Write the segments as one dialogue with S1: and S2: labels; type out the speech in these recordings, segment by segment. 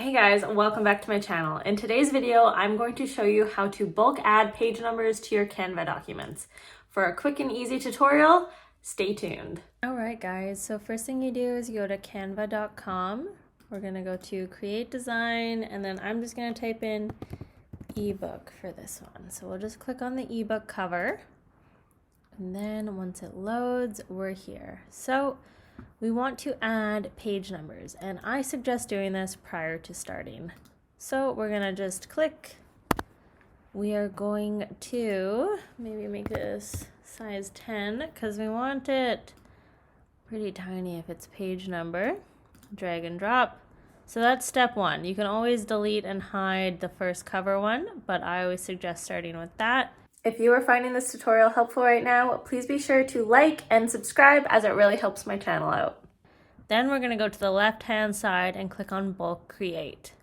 S1: Hey guys, welcome back to my channel. In today's video, I'm going to show you how to bulk add page numbers to your Canva documents. For a quick and easy tutorial, stay tuned. All right guys, so first thing you do is you go to canva.com. We're gonna go to create design, and then I'm just gonna type in ebook for this one. So we'll just click on the ebook cover. And then once it loads, we're here. So we want to add page numbers, and I suggest doing this prior to starting. So we're gonna just click. We are going to maybe make this size 10 because we want it pretty tiny if it's page number. Drag and drop. So that's step one. You can always delete and hide the first cover one, but I always suggest starting with that. If you are finding this tutorial helpful right now, please be sure to like and subscribe as it really helps my channel out. Then we're going to go to the left-hand side and click on bulk create.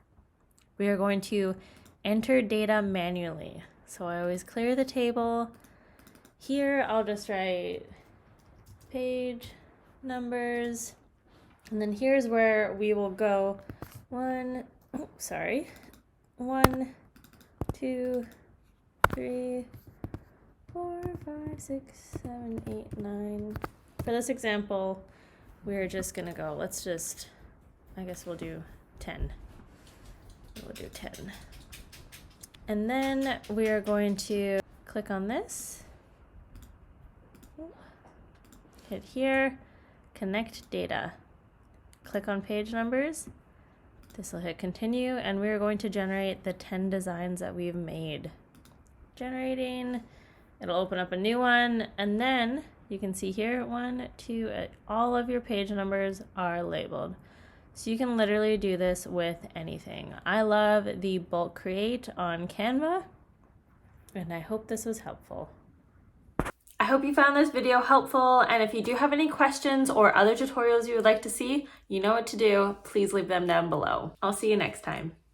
S1: We are going to enter data manually. So I always clear the table. Here I'll just write page numbers. And then here's where we will go 1, 2, 3, 4, 5, 6, 7, 8, 9. For this example, we're just gonna go, I guess we'll do 10. We'll do 10. And then we are going to click on this. Hit here, connect data. Click on page numbers. This will hit continue, and we are going to generate the 10 designs that we've made. Generating. It'll open up a new one, and then you can see here 1, 2, all of your page numbers are labeled. So you can literally do this with anything. I love the bulk create on Canva, and I hope this was helpful. I hope you found this video helpful, and if you do have any questions or other tutorials you would like to see, you know what to do. Please leave them down below. I'll see you next time.